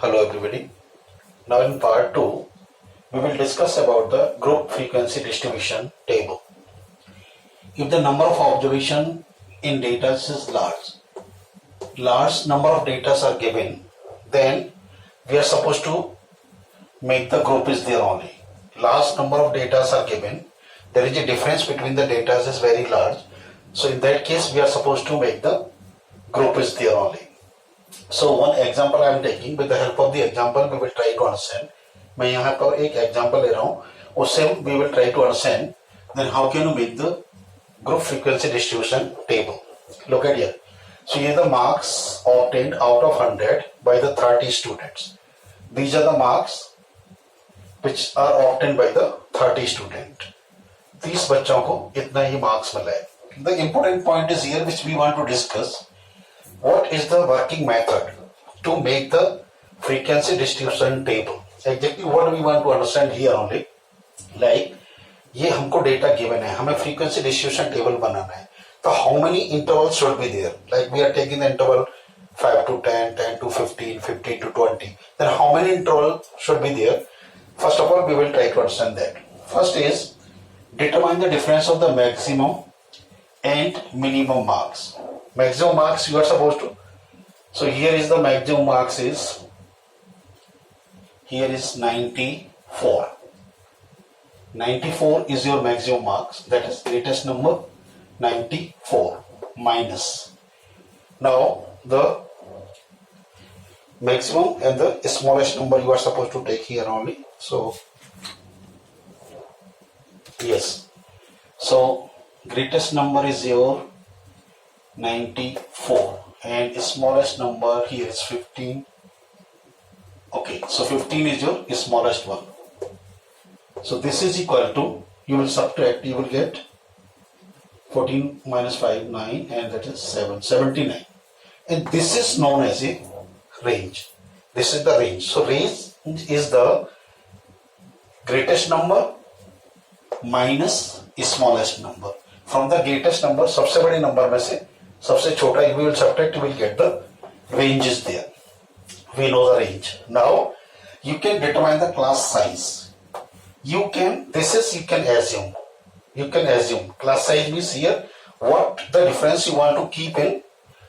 Hello everybody. Now in part 2, we will discuss about the group frequency distribution table. If the number of observation in data is large number of data are given, then we are supposed to make the group is there only. Large number of data are given, there is a difference between the data is very large. So in that case, we are supposed to make the group is there only. So one example I am taking, with the help of the example we will try to understand. मैं यहाँ पर एक example ले रहा हूँ, उससे we will try to understand then how can you make the group frequency distribution table. Look at here. So here the marks obtained out of 100 by the 30 students. These are the marks which are obtained by the 30 student. 30 बच्चों को इतना ही marks मिला है. The important point is here which we want to discuss. What is the working method to make the frequency distribution table? Exactly what we want to understand here only. Like ये हमको data given है, हमें frequency distribution table बनाना है. So how many intervals should be there? Like we are taking the interval 5 to 10, 10 to 15, 15 to 20. Then how many intervals should be there? First of all, we will try to understand that. First is determine the difference of the maximum and minimum marks. Maximum marks you are supposed to. So here is the maximum marks is, here is 94. 94 is your maximum marks, that is greatest number 94 minus. Now the maximum and the smallest number you are supposed to take here only. So yes, so greatest number is your 94 and smallest number here is 15. Okay, so 15 is your smallest one. So this is equal to, you will subtract, you will get 14 minus 5, 9, and that is 7, 79. And this is known as a range. This is the range. So range is the greatest number minus smallest number. From the greatest number, सबसे बड़े number में से सबसे छोटा we will subtract, we will get the range is there. We know the range. Now you can determine the class size. You can assume. You can assume class size means here what the difference you want to keep in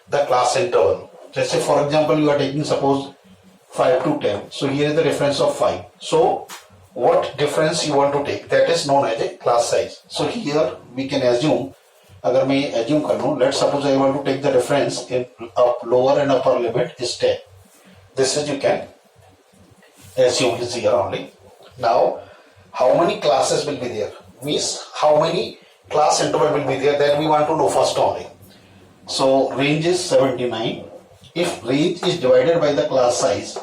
the class interval. Let's say for example you are taking suppose 5 to 10. So here is the difference of 5. So what difference you want to take, that is known as a class size. So here we can assume, अगर मैं assume कर लूँ, let's suppose I want to take the difference in lower and upper limit is 10. This is you can assume is here only. Now how many classes will be there means how many class interval will be there, that we want to know first only. So range is 79. If range is divided by the class size,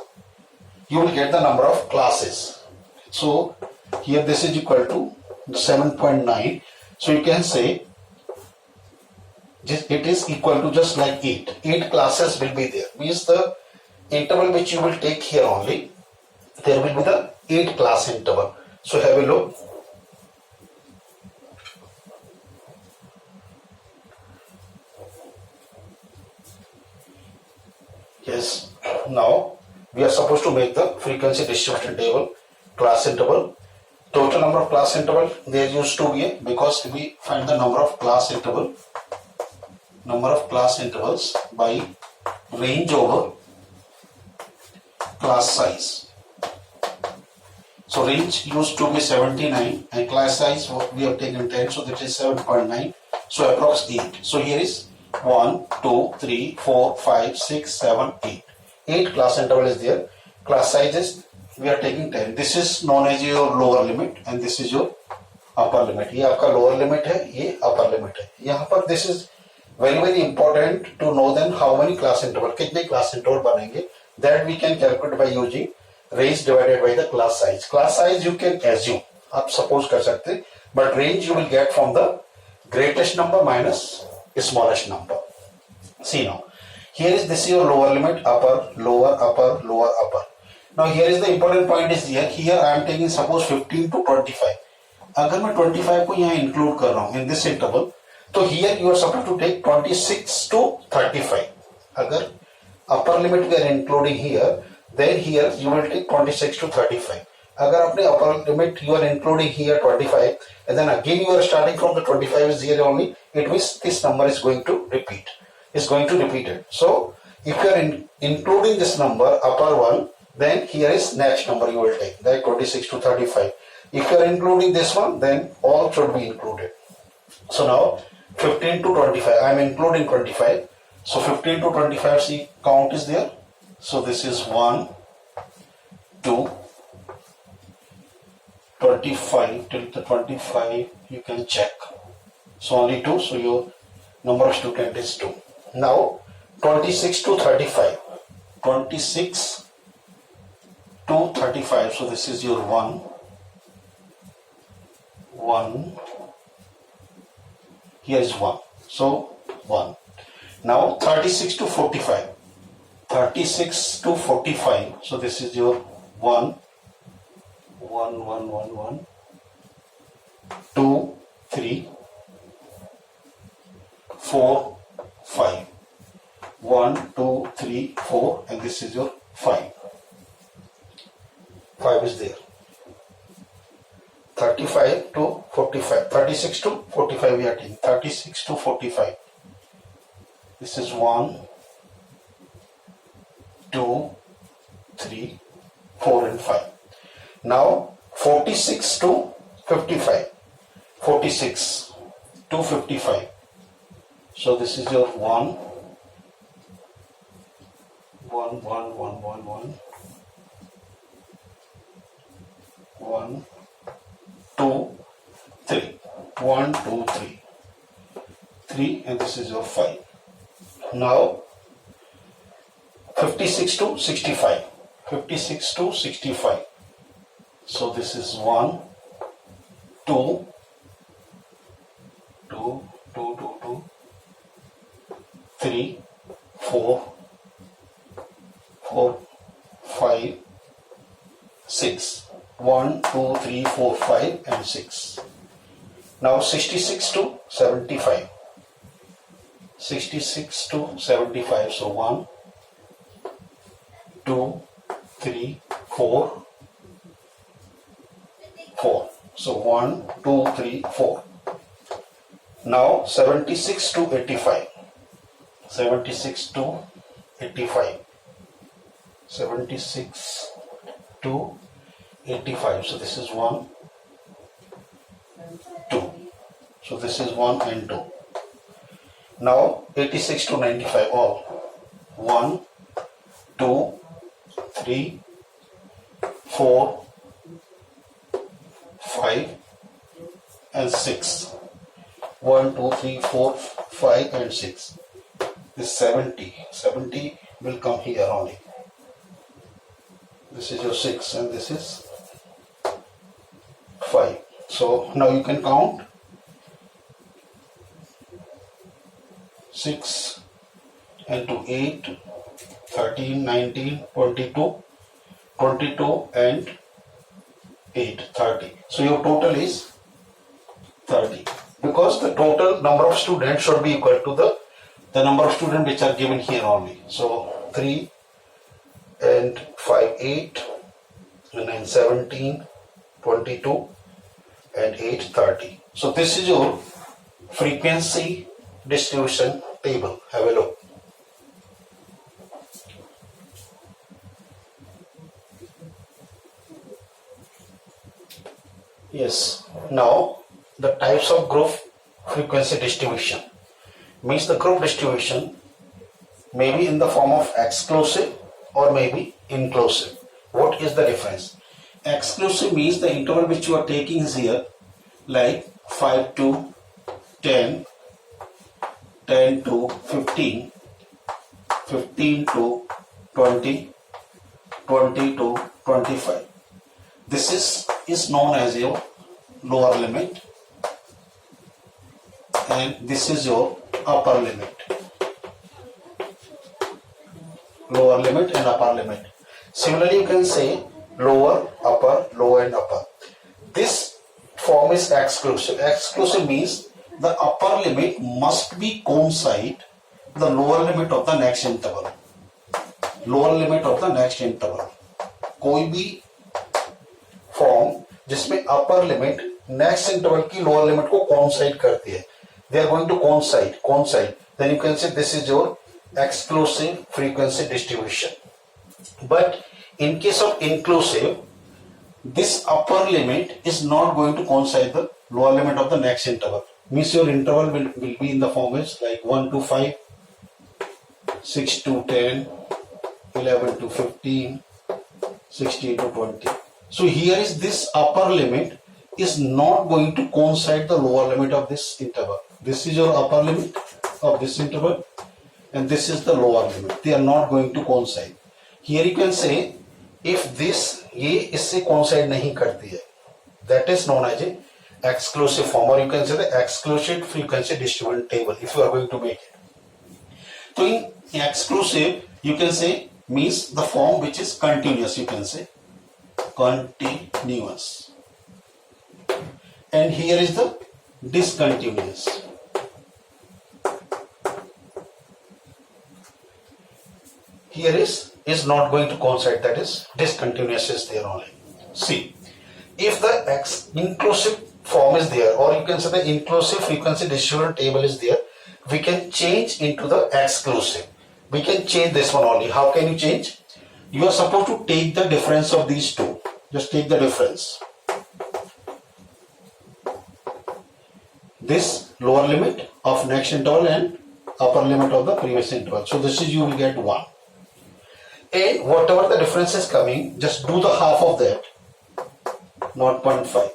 you will get the number of classes. So here this is equal to 7.9. So you can say it is equal to just like 8. 8 classes will be there. Means the interval which you will take here only, there will be the 8 class interval. So have a look. Yes. Now we are supposed to make the frequency distribution table. Class interval, total number of class interval there used to be, because we find the number of class intervals by range over class size. So range used to be 79 and class size we have taken 10, so that is 7.9. So approx 8. So here is 1, 2, 3, 4, 5, 6, 7, 8. 8 class interval is there. Class size is we are taking 10. This is known as your lower limit and this is your upper limit. ये आपका lower limit है, ये upper limit है. यहाँ पर this is very important to know then how many class interval, कितने class interval बनेंगे, that we can calculate by using range divided by the class size. Class size you can assume, आप suppose कर सकते, but range you will get from the greatest number minus smallest number. See now, here is this is your lower limit, upper, lower, upper, lower, upper. Now here is the important point is here. Here I am taking suppose 15 to 25. अगर मैं 25 को यहाँ include कर रहा हूँ in this interval, तो here you are supposed to take 26 to 35. अगर upper limit we are including here, then here you will take 26 to 35. अगर आपने upper limit you are including here 25 and then again you are starting from the 25 is here only, it means this number is going to repeat. So if you are including this number upper one, then here is next number you will take, like 26 to 35. If you are including this one, then all should be included. So now 15 to 25, I am including 25. So 15 to 25, see count is there. So this is 1, 2, 25 till the 25 you can check. So only 2, so your number of student is 2. Now 26 to 35. 26 to 35. So this is your 1. 1. Here is 1. So 1. Now 36 to 45. 36 to 45. So this is your 1. 1, 1, 1, 1. 2, 3, 4, 5. 1, 2, 3, 4, and this is your 5. 5 is there. 35 to 45. 36 to 45 we are taking. 36 to 45. This is 1, 2, 3, 4 and 5. Now 46 to 55. 46 to 55. So this is your 1, 1, 1, 1, 1, 1. 1, 2, 3. 1, 2, 3. 3 and this is your 5. Now 56 to 65. 56 to 65. So this is 1, 2, 2, 2, 2, 2, 3, 4, 4, 5, 6. 1, 2, 3, 4, 5 and 6. Now 66 to 75. 66 to 75. So 1, 2, 3, 4, 4. So 1, 2, 3, 4. Now 76 to 85. 76 to 85. 76 to 85. So this is 1, 2. So this is 1 and 2. Now 86 to 95 all. 1, 2, 3, 4, 5 and 6. 1, 2, 3, 4, 5 and 6. This 70. 70 will come here only. This is your 6 and this is 5. So now you can count 6 and 2, 8, 13, 19, 22, 22 and 8, 30. So your total is 30. Because the total number of students should be equal to the number of students which are given here only. So 3 and 5, 8, and then 17, 22 and 8, 30. So this is your frequency distribution table. Have a look. Yes. Now the types of group frequency distribution means the group distribution may be in the form of exclusive or may be inclusive. What is the difference? Exclusive means the interval which you are taking is here, like 5 to 10, 10 to 15, 15 to 20, 20 to 25. This is known as your lower limit and this is your upper limit. Lower limit and upper limit. Similarly, you can say lower, upper, lower and upper. This form is exclusive. Exclusive means the upper limit must be coincide with the lower limit of the next interval. Lower limit of the next interval. कोई भी form जिसमें upper limit next interval की lower limit को coincide करती है, they are going to coincide, then you can say this is your exclusive frequency distribution. But in case of inclusive, this upper limit is not going to coincide the lower limit of the next interval. Means your interval will be in the form is like 1 to 5, 6 to 10, 11 to 15, 16 to 20. So here is this upper limit is not going to coincide the lower limit of this interval. This is your upper limit of this interval and this is the lower limit. They are not going to coincide. Here you can say if this ये इससे coincide नहीं करती है, that is known as a exclusive form, or you can say the exclusive frequency distribution table if you are going to make it. So in exclusive you can say means the form which is continuous, you can say continuous, and here is the discontinuous. Here is not going to coincide, that is discontinuous is there only. See, if the inclusive form is there, or you can say the inclusive frequency distribution table is there, we can change into the exclusive. We can change this one only. How can you change? You are supposed to take the difference of these two. Just take the difference. This lower limit of next interval and upper limit of the previous interval. So this is, you will get 1. And whatever the difference is coming, just do the half of that, 0.5.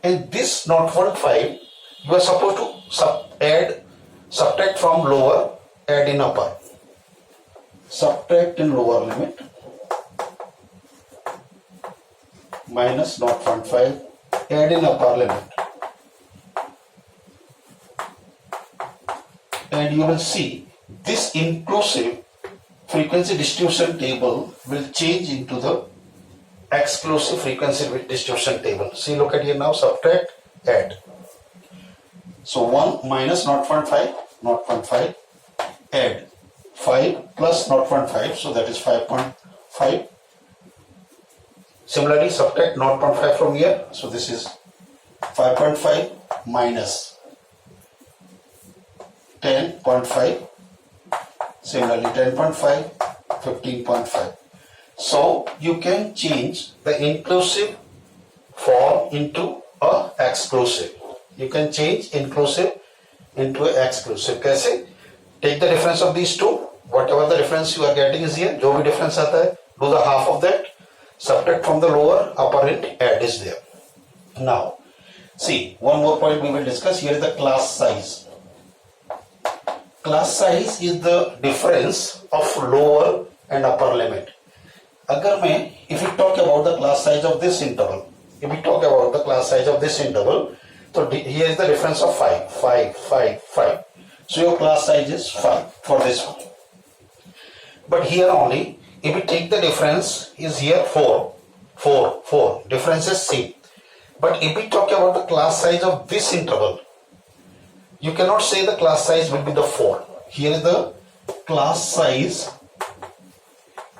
And this 0.5, you are supposed to subtract from lower, add in upper. Subtract in lower limit, minus 0.5, add in upper limit. And you will see this inclusive frequency distribution table will change into the exclusive frequency distribution table. See, look at here now, subtract, add. So 1 minus 0.5, 0.5, add 5 plus 0.5, so that is 5.5. Similarly, subtract 0.5 from here, so this is 5.5 minus 10.5. Similarly, 10.5, 15.5. So you can change the inclusive form into a exclusive. You can change inclusive into a exclusive. कैसे? Take the difference of these two. Whatever the difference you are getting is here. जो भी difference आता है, do the half of that. Subtract from the lower, upper and add is there. Now, see, one more point we will discuss. Here is the class size. Class size is the difference of lower and upper limit. अगर मैं, if we talk about the class size of this interval, so here is the difference of 5. So your class size is 5 for this one. But here only, if we take the difference is here 4. Difference is same. But if we talk about the class size of this interval, you cannot say the class size will be the 4. Here the class size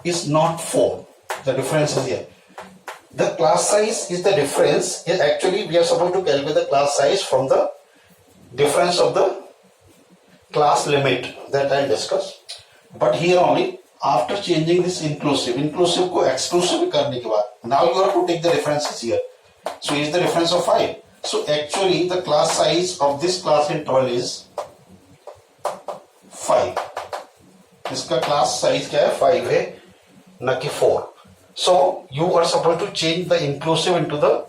is not 4. The difference is here. The class size is the difference. Actually, we are supposed to calculate the class size from the difference of the class limit that I discussed. But here only, after changing this inclusive को exclusive करने के बाद, now you have to take the differences here. So is the difference of 5. So actually the class size of this class interval is 5. इसका class size क्या है? 5 है, न कि 4. So you are supposed to change the inclusive into the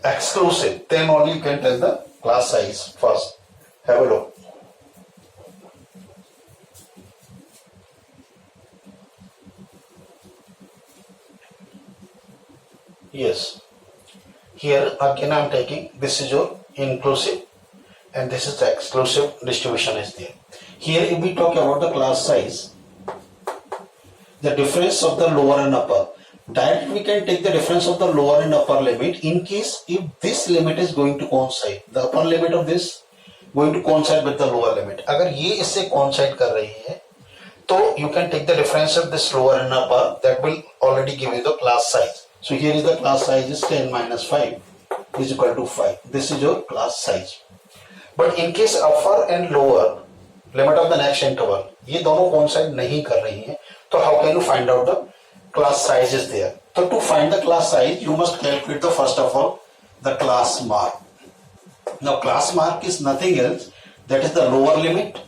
exclusive. Then only you can tell the class size first. Have a look. Yes. Here again I am taking, this is your inclusive and this is the exclusive distribution is there. Here if we talk about the class size, the difference of the lower and upper, directly we can take the difference of the lower and upper limit in case if this limit is going to coincide, the upper limit of this going to coincide with the lower limit. अगर ये इससे coincide कर रही है So you can take the difference of this lower and upper, that will already give you the class size. So here is the class size is 10 minus 5 is equal to 5. This is your class size. But in case upper and lower limit of the next interval, ये दोनों coincide नहीं कर रही हैं, तो how can you find out the class size is there? So to find the class size, you must calculate the first of all the class mark. Now class mark is nothing else, that is the lower limit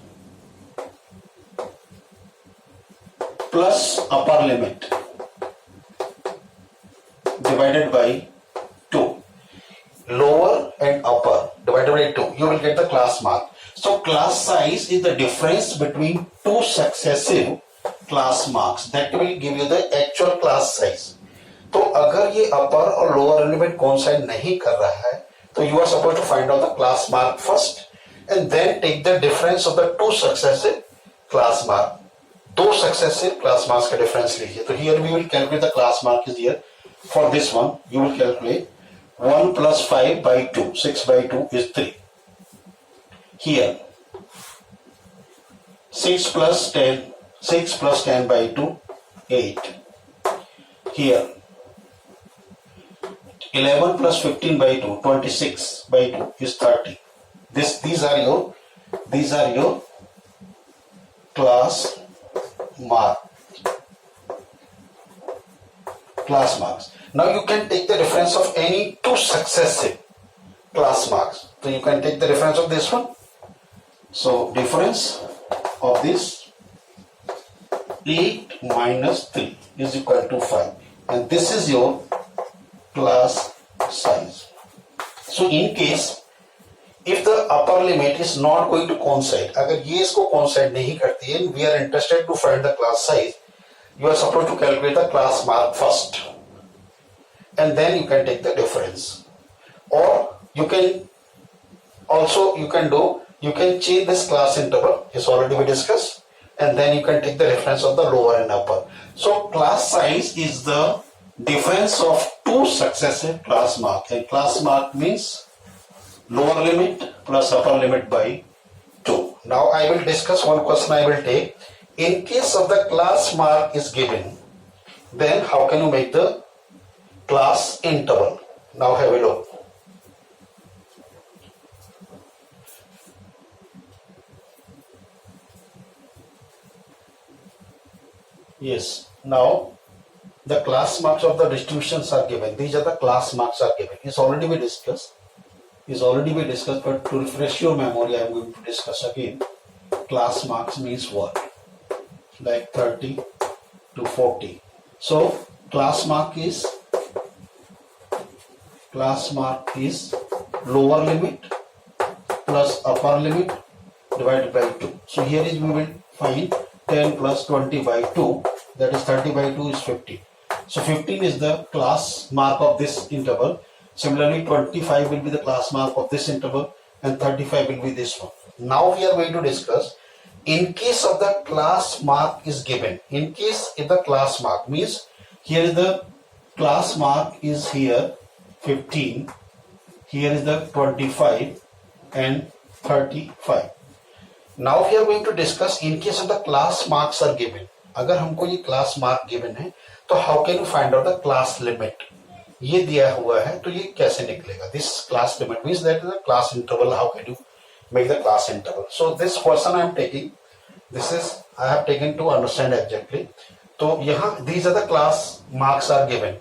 plus upper limit divided by 2. Lower and upper divided by 2, you will get the class mark. So class size is the difference between two successive class marks, that will give you the actual class size. तो अगर ये upper और lower limit coincide नहीं कर रहा है, तो you are supposed to find out the class mark first and then take the difference of the two successive class mark. दो successive class marks का difference लीजिए. तो here we will calculate the class mark is here. For this one, you will calculate 1 plus 5 by 2. 6 by 2 is 3. Here, 6 plus 10 by 2, 8. Here, 11 plus 15 by 2, 26 by 2 is 30. These are your class marks. Now you can take the difference of any two successive class marks. So you can take the difference of this one. So difference of this 8 minus 3 is equal to 5, and this is your class size. So in case if the upper limit is not going to coincide, अगर ये इसको coincide नहीं करती है, we are interested to find the class size, you are supposed to calculate the class mark first and then you can take the difference. Or you can change this class interval, it's already we discussed, and then you can take the difference of the lower and upper. So class size is the difference of two successive class mark, and class mark means lower limit plus upper limit by 2. Now I will discuss one question I will take. In case of the class mark is given, then how can you make the class interval? Now have a look. Yes, now the class marks of the distributions are given. These are the class marks are given. It's already been discussed. But to refresh your memory, I am going to discuss again. Class marks means what? Like 30 to 40. So class mark is lower limit plus upper limit divided by 2. So here is we will find 10 plus 20 by 2, that is 30 by 2 is 15. So 15 is the class mark of this interval. Similarly, 25 will be the class mark of this interval and 35 will be this one. Now we are going to discuss in case of the class mark is given. In case if the class mark means here is the class mark is here 15, here is the 25 and 35. Now we are going to discuss in case of the class marks are given. अगर हमको ये class mark given है, तो how can you find out the class limit? ये दिया हुआ है, तो ये कैसे निकलेगा? This class limit means that the class interval. How can you make the class interval? So this question I am taking. This is I have taken to understand exactly. तो यहाँ these are the class marks are given.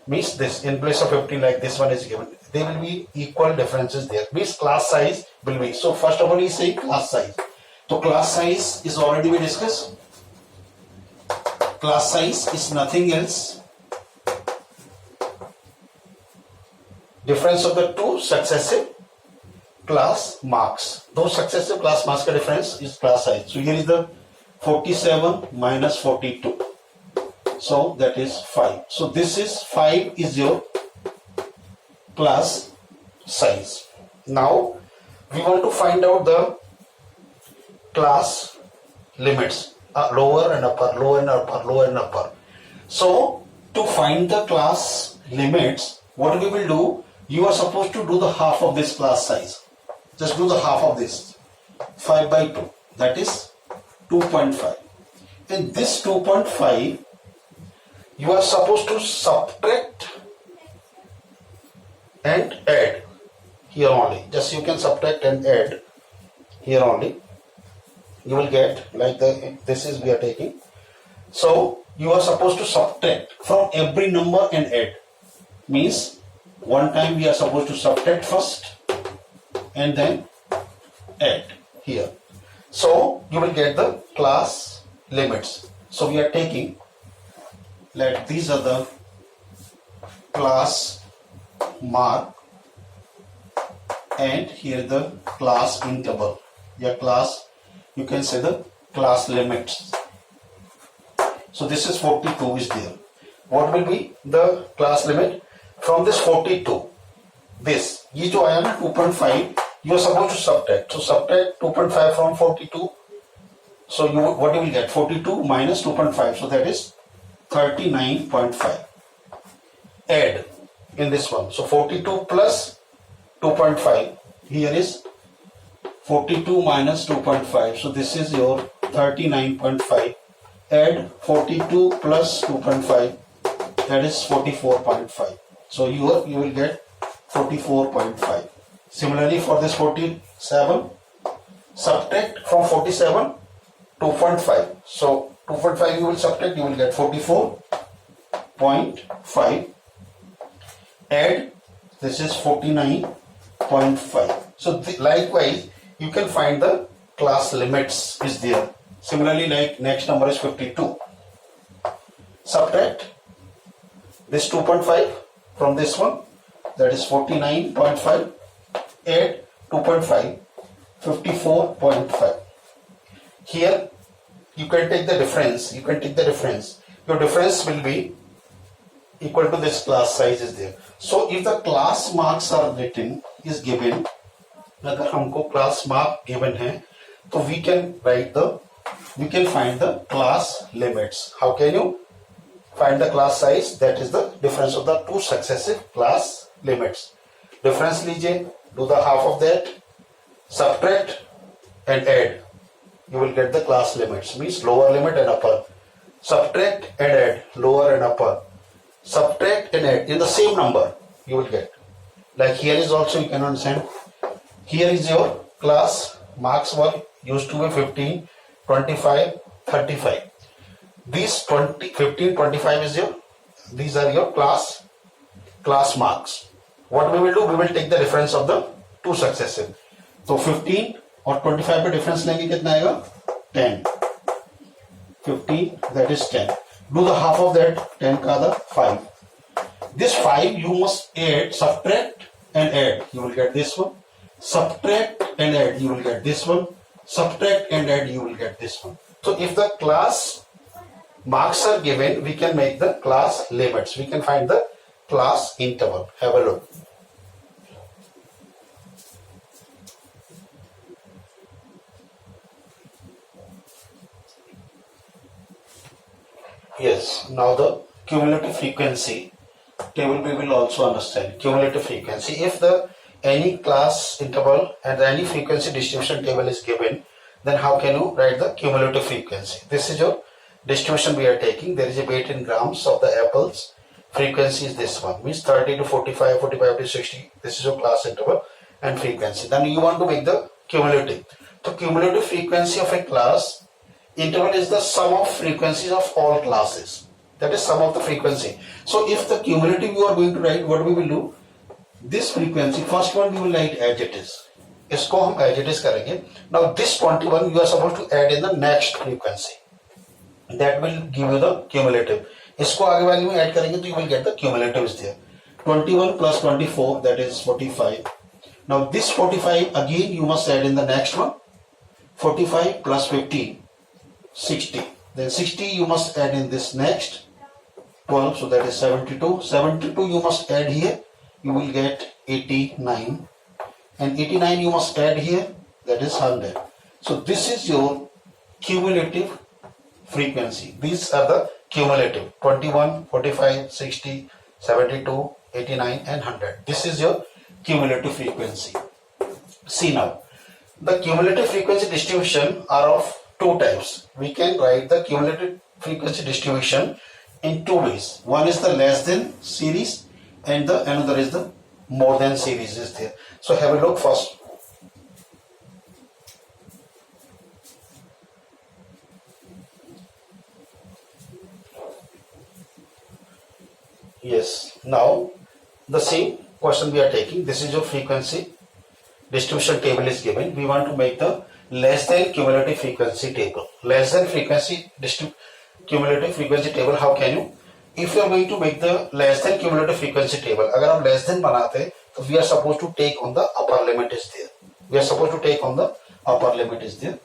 Means this in place of 15 like this one is given. There will be equal differences there. Means class size will be. So first of all, we say class size. So class size is already we discussed. Class size is nothing else. Difference of the two successive class marks. Those successive class marks का difference is class size. So here is the 47 minus 42. So that is 5. So this is 5 is your class size. Now we want to find out the class limits, lower and upper, lower and upper, lower and upper. So to find the class limits, what we will do, you are supposed to do the half of this class size. Just do the half of this, 5 by 2, that is 2.5. in this 2.5 you are supposed to subtract and add here only. Just you can subtract and add here only. You will get like this is we are taking. So you are supposed to subtract from every number and add. Means one time we are supposed to subtract first and then add here. So you will get the class limits. So we are taking like these are the class mark and here the class interval. Your class, you can say the class limits. So this is 42 is there. What will be the class limit from this 42? This ये जो आया ना 2.5 you are supposed to subtract. So subtract 2.5 from 42. So you what you will get 42 minus 2.5. So that is 39.5. Add in this one. So 42 plus 2.5. Here is 42 minus 2.5. So this is your 39.5. Add 42 plus 2.5. That is 44.5. So you will get 44.5. Similarly for this 47, subtract from 47 2.5. So 2.5 you will subtract, you will get 44.5. Add, this is 49.5. So likewise you can find the class limits is there. Similarly, like next number is 52. Subtract this 2.5 from this one, that is 49.5. Add 2.5, 54.5. Here you can take the difference. Your difference will be equal to this class size is there. So if the class marks are written is given, अगर हमको class mark given है, तो we can find the class limits. How can you find the class size? That is the difference of the two successive class limits. Difference लीजिए, do the half of that, subtract and add. You will get the class limits. Means lower limit and upper. Subtract and add, lower and upper. Subtract and add in the same number you will get. Like here is also you can understand. Here is your class marks were used to be 15, 25, 35. These 20, 15, 25 is your, these are your class marks. What we will do, we will take the difference of the two successive. So 15 और 25 पे difference लेंगे कितना आएगा? 10. 15 that is 10. Do the half of that 10 का the 5. This 5 you must add, subtract and add. You will get this one. Subtract and add. You will get this one. Subtract and add. You will get this one. So if the class marks are given, we can make the class limits. We can find the class interval. Have a look. Yes, now the cumulative frequency table we will also understand. Cumulative frequency. If the any class interval and any frequency distribution table is given, then how can you write the cumulative frequency? This is your distribution we are taking. There is a weight in grams of the apples. Frequency is this one. Means 30 to 45, 45 to 60. This is your class interval and frequency. Then you want to make the cumulative. So cumulative frequency of a class interval is the sum of frequencies of all classes. That is sum of the frequency. So if the cumulative you are going to write, what we will do? This frequency, first one you will write as it is. इसको हम as it is करेंगे. Now this 21 you are supposed to add in the next frequency. That will give you the cumulative. इसको आगे वाले में add करेंगे तो you will get the cumulative is there. 21 plus 24 that is 45. Now this 45 again you must add in the next one. 45 plus 50, 60. Then 60 you must add in this next 12, so that is 72. 72 you must add here. You will get 89, and 89 you must add here, that is 100. So this is your cumulative frequency. These are the cumulative 21, 45, 60, 72, 89 and 100. This is your cumulative frequency. See now, the cumulative frequency distribution are of two types. We can write the cumulative frequency distribution in two ways. One is the less than series and the another is the more than series is there. So have a look first. Yes, now the same question we are taking. This is your frequency distribution table is given. We want to make the less than cumulative frequency table. Less than cumulative frequency table. How can you? If you are going to make the less than cumulative frequency table, अगर हम less than बनाते हैं, तो we are supposed to take on the upper limit is there. We are supposed to take on the upper limit is there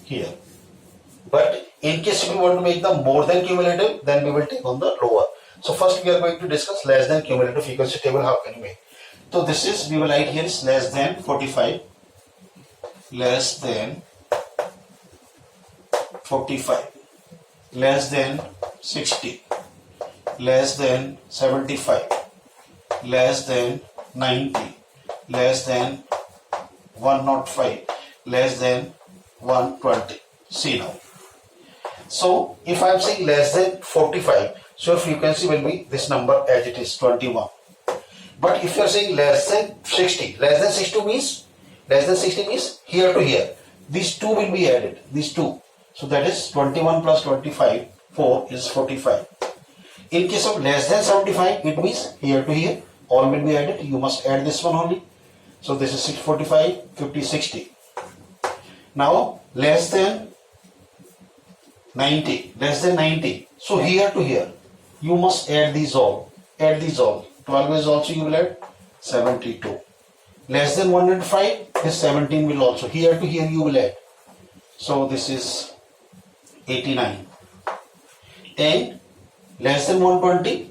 here. But in case we want to make the more than cumulative, then we will take on the lower. So first we are going to discuss less than cumulative frequency table. How can you make? So this is, we will write here is less than 45, less than 45, less than 60, less than 75, less than 90, less than 105, less than 120. See now. So if I am saying less than 45, so frequency will be this number as it is 21. But if you are saying less than 60 means here to here. These two will be added. These two. So that is 21 plus 25. 4 is 45. In case of less than 75, it means here to here. All will be added. You must add this one only. So this is 645, 50, 60. Now less than 90. Less than 90. So here to here. You must add these all. Add these all. 12 is also you will add 72. Less than 105, this 17 will also. Here to here you will add. So this is 89. And less than 120,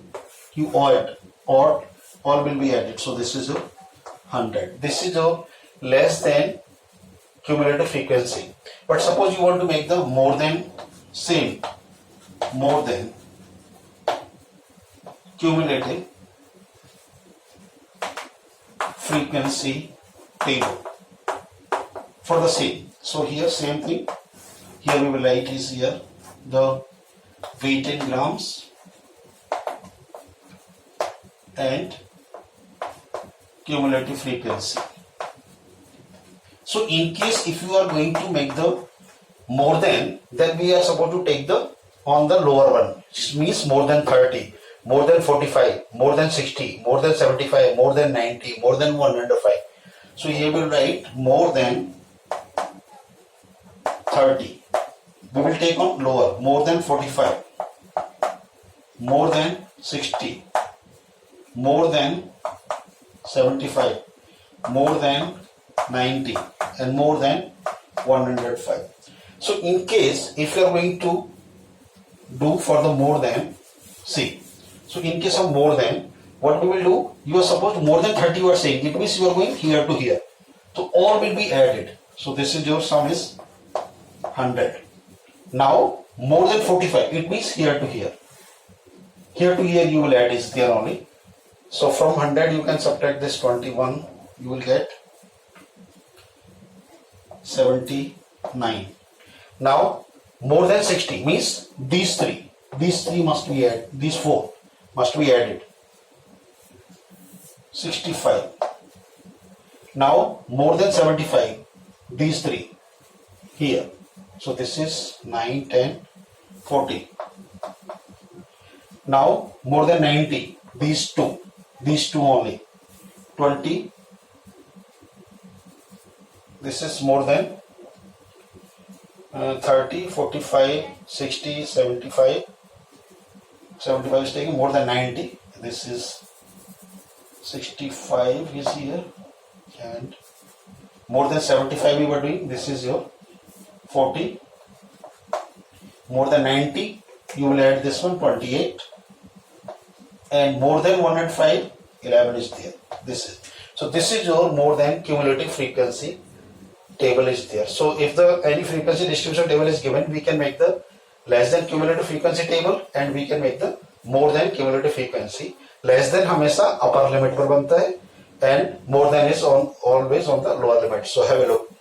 you add, or all will be added. So this is a 100. This is a less than cumulative frequency. But suppose you want to make the more than same, more than cumulative frequency table for the same. So here same thing. Here we will write is here the weight in grams and cumulative frequency. So in case if you are going to make the more than, then we are supposed to take the on the lower one, which means more than 30, more than 45, more than 60, more than 75, more than 90, more than 105. So here we will write more than 30. We will take on lower, more than 45, more than 60, more than 75, more than 90, and more than 105. So in case if you are going to do for the more than, see, so in case of more than, what we will do, you are supposed more than 30 you are saying, it means you are going here to here. So all will be added. So this is your sum is 100. Now more than 45, it means here to here. Here to here you will add is there only. So from 100 you can subtract this 21, you will get 79. Now more than 60 means these three must be added, these four must be added. 65. Now more than 75, these three here. So this is 9, 10, 40. Now more than 90, these two only. 20. This is more than 30, 45, 60, 75. 75 is taking more than 90. This is 65 is here, and more than 75 we were doing. This is your 40. More than 90 you will add this one, 28, and more than 105, 11 is there. This is your more than cumulative frequency table is there. So if the any frequency distribution table is given, we can make the less than cumulative frequency table and we can make the more than cumulative frequency. Less than हमेशा upper limit पर बनता है and more than is on always on the lower limit. So have a look.